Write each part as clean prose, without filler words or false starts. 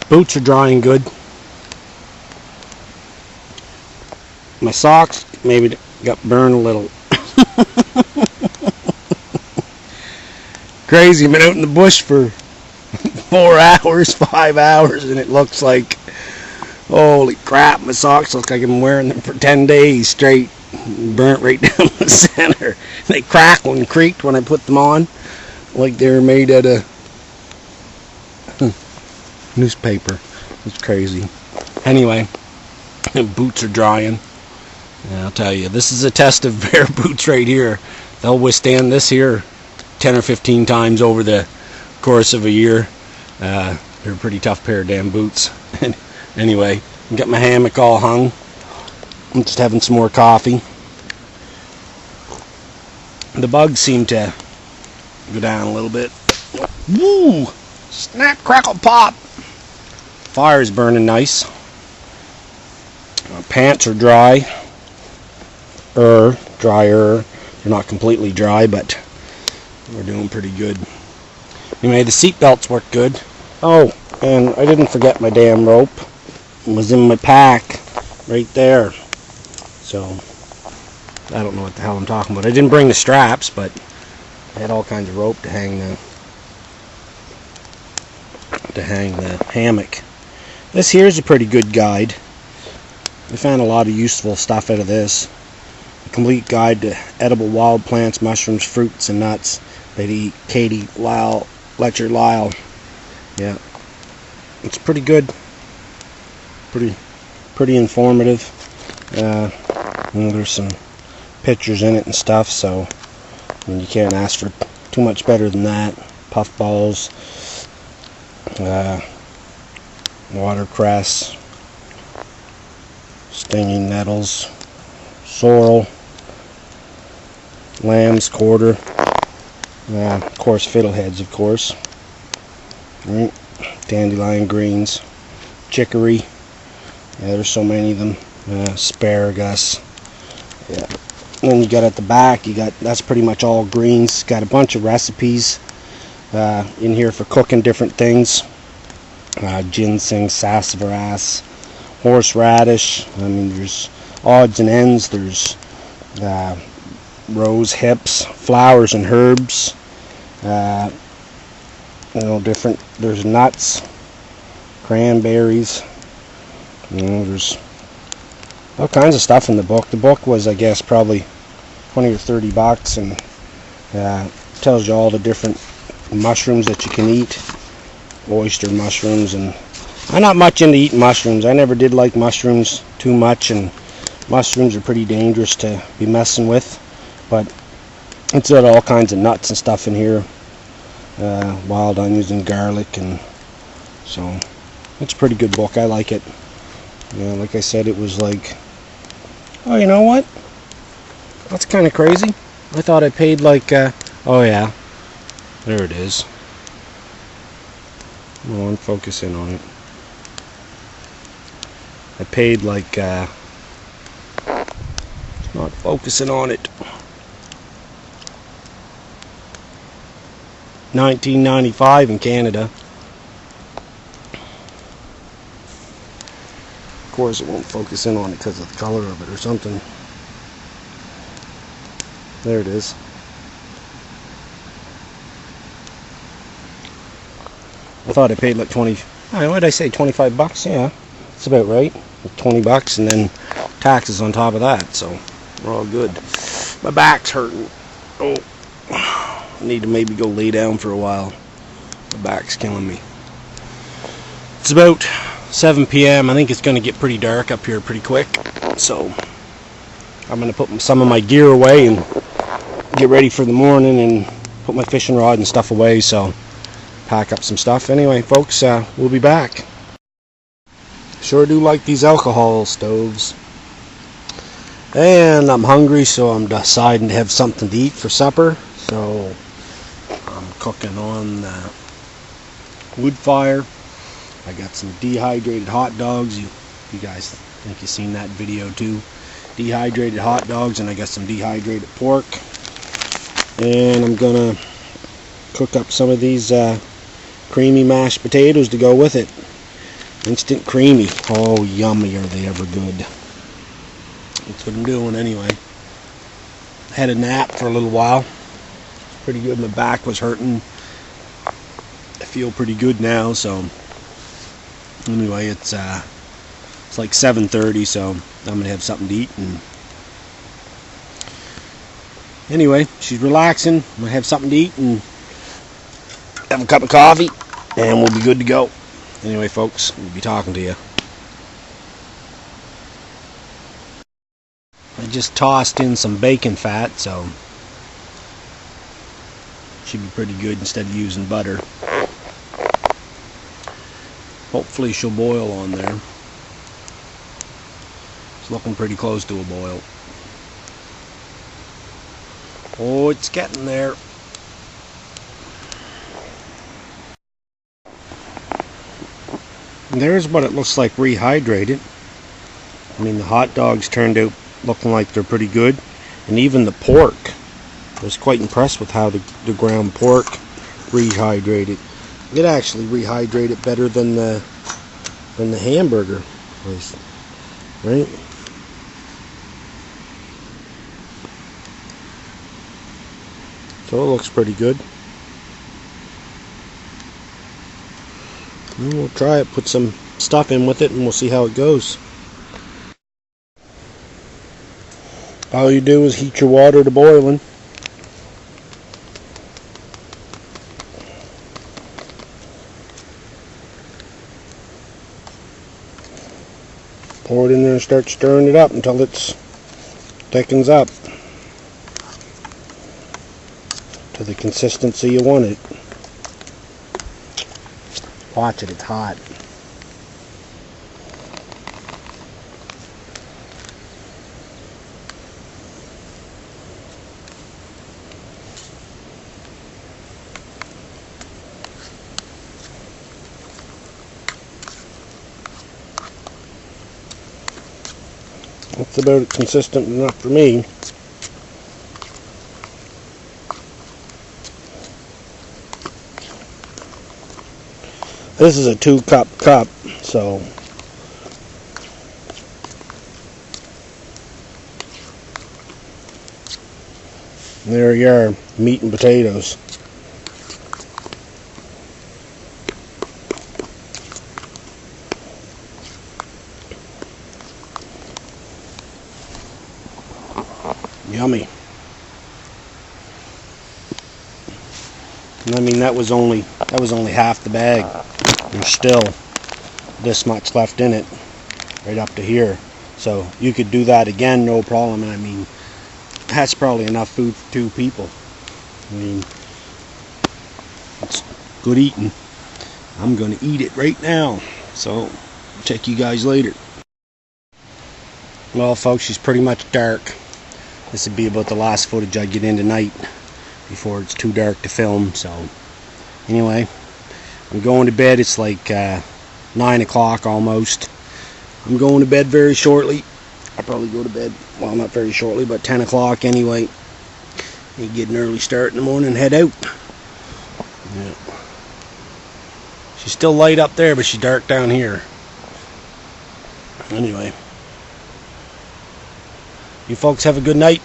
Boots are drying good. My socks maybe got burned a little. Crazy, I've been out in the bush for 4 hours, 5 hours, and it looks like, holy crap, my socks look like I've been wearing them for 10 days straight. Burnt right down the center. They crackled and creaked when I put them on, like they were made out of newspaper. It's crazy. Anyway, boots are drying. And I'll tell you, this is a test of bare boots right here. They'll withstand this here 10 or 15 times over the course of a year. They're a pretty tough pair of damn boots. Anyway, got my hammock all hung. I'm just having some more coffee. The bugs seem to go down a little bit. Woo! Snap, crackle, pop! Fire's burning nice. Pants are dry. Drier. They're not completely dry, but we're doing pretty good. Anyway, the seat belts work good. Oh, and I didn't forget my damn rope. It was in my pack right there. So I don't know what the hell I'm talking about. I didn't bring the straps, but I had all kinds of rope to hang the hammock. This here is a pretty good guide. I found a lot of useful stuff out of this. A complete guide to edible wild plants, mushrooms, fruits, and nuts by Katie Letcher Lyle. Yeah, it's pretty good. Pretty informative. There's some pictures in it and stuff, so you can't ask for too much better than that. Puffballs, watercress, stinging nettles, sorrel, lamb's quarter, of course fiddleheads, of course, right? Dandelion greens, chicory. Yeah, there's so many of them. Asparagus. Yeah. And then you got at the back, that's pretty much all greens. Got a bunch of recipes in here for cooking different things. Ginseng, sassafras, horseradish. I mean, there's odds and ends. There's rose hips, flowers and herbs. Different. There's nuts, cranberries. There's all kinds of stuff in the book. The book was, I guess, probably 20 or 30 bucks, and tells you all the different mushrooms that you can eat. Oyster mushrooms, and I'm not much into eating mushrooms. I never did like mushrooms too much, and mushrooms are pretty dangerous to be messing with. But it's got all kinds of nuts and stuff in here, wild onions and garlic, and so it's a pretty good book. I like it. Yeah, like I said, it was like, oh, you know what? That's kind of crazy. I thought I paid like, oh yeah, there it is. Oh, I'm focusing on it. I paid like, it's not focusing on it. $19.95 in Canada. Of course, it won't focus in on it because of the color of it or something. There it is. I thought I paid like 20. What did I say? 25 bucks? Yeah, that's about right. 20 bucks and then taxes on top of that. So we're all good. My back's hurting. Oh, I need to maybe go lay down for a while. My back's killing me. It's about 7 p.m. I think it's going to get pretty dark up here pretty quick. So I'm going to put some of my gear away and get ready for the morning and put my fishing rod and stuff away. So pack up some stuff. Anyway, folks, we'll be back. Sure do like these alcohol stoves. And I'm hungry, so I'm deciding to have something to eat for supper. So I'm cooking on the wood fire. I got some dehydrated hot dogs. You guys think you've seen that video too. Dehydrated hot dogs, and I got some dehydrated pork. And I'm gonna cook up some of these creamy mashed potatoes to go with it. Instant creamy. Oh, yummy, are they ever good. That's what I'm doing anyway. Had a nap for a little while. Pretty good. My back was hurting. I feel pretty good now, so anyway, it's like 7:30, so I'm gonna have something to eat. And anyway, she's relaxing. I'm gonna have something to eat and have a cup of coffee, and we'll be good to go. Anyway, folks, we'll be talking to you. I just tossed in some bacon fat, so should be pretty good instead of using butter. Hopefully she'll boil on there. It's looking pretty close to a boil. Oh, it's getting there. There's what it looks like rehydrated. I mean, the hot dogs turned out looking like they're pretty good, and even the pork. I was quite impressed with how the ground pork rehydrated. It actually rehydrated better than the hamburger place, right? So it looks pretty good. And we'll try it, put some stuff in with it, and we'll see how it goes. All you do is heat your water to boiling. Pour it in there and start stirring it up until it thickens up to the consistency you want it. Watch it, it's hot. That's about consistent enough for me. This is a 2-cup cup, so there you are, meat and potatoes. Yummy. And I mean, that was only half the bag. There's still this much left in it, right up to here. So you could do that again, no problem. And I mean, that's probably enough food for 2 people. I mean, it's good eating. I'm gonna eat it right now. So check you guys later. Well, folks, she's pretty much dark. This would be about the last footage I get in tonight before it's too dark to film. So anyway, I'm going to bed. It's like 9 o'clock almost. I'm going to bed very shortly. I'll probably go to bed, well, not very shortly, but 10 o'clock anyway. You get an early start in the morning and head out. Yeah. She's still light up there, but she's dark down here. Anyway, you folks have a good night.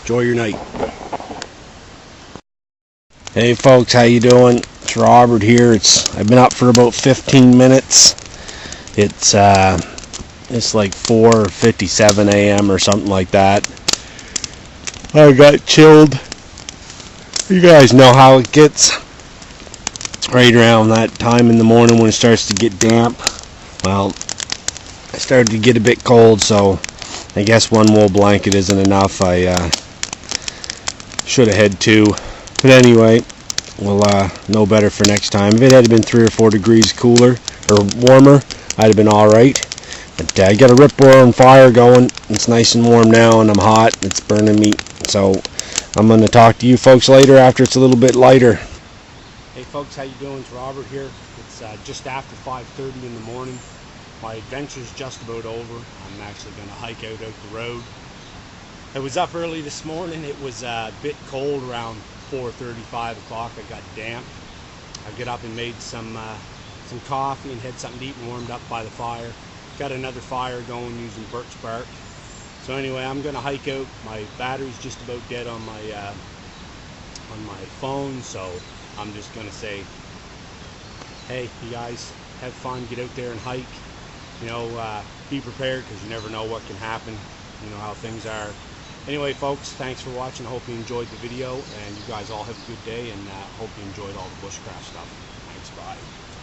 Enjoy your night. Hey folks, how you doing? It's Robert here. I've been up for about 15 minutes. It's like 4:57 a.m. or something like that. I got chilled. You guys know how it gets. Right around that time in the morning when it starts to get damp. Well, I started to get a bit cold, so I guess one wool blanket isn't enough. I should have had 2. But anyway, we'll know better for next time. If it had been 3 or 4 degrees cooler or warmer, I'd have been alright. But I got a rip roaring fire going. It's nice and warm now, and I'm hot. It's burning me. So I'm going to talk to you folks later after it's a little bit lighter. Hey folks, how you doing? It's Robert here. It's just after 5:30 in the morning. My adventure's just about over. I'm actually going to hike out the road. I was up early this morning. It was a bit cold around 4:30, 5 o'clock. I got damp. I got up and made some some coffee and had something to eat and warmed up by the fire. Got another fire going using birch bark. So anyway, I'm gonna hike out. My battery's just about dead on my phone, so I'm just gonna say, hey, you guys, have fun, get out there and hike. You know, be prepared, because you never know what can happen. You know how things are. Anyway, folks, thanks for watching. I hope you enjoyed the video, and you guys all have a good day, and hope you enjoyed all the bushcraft stuff. Thanks, bye.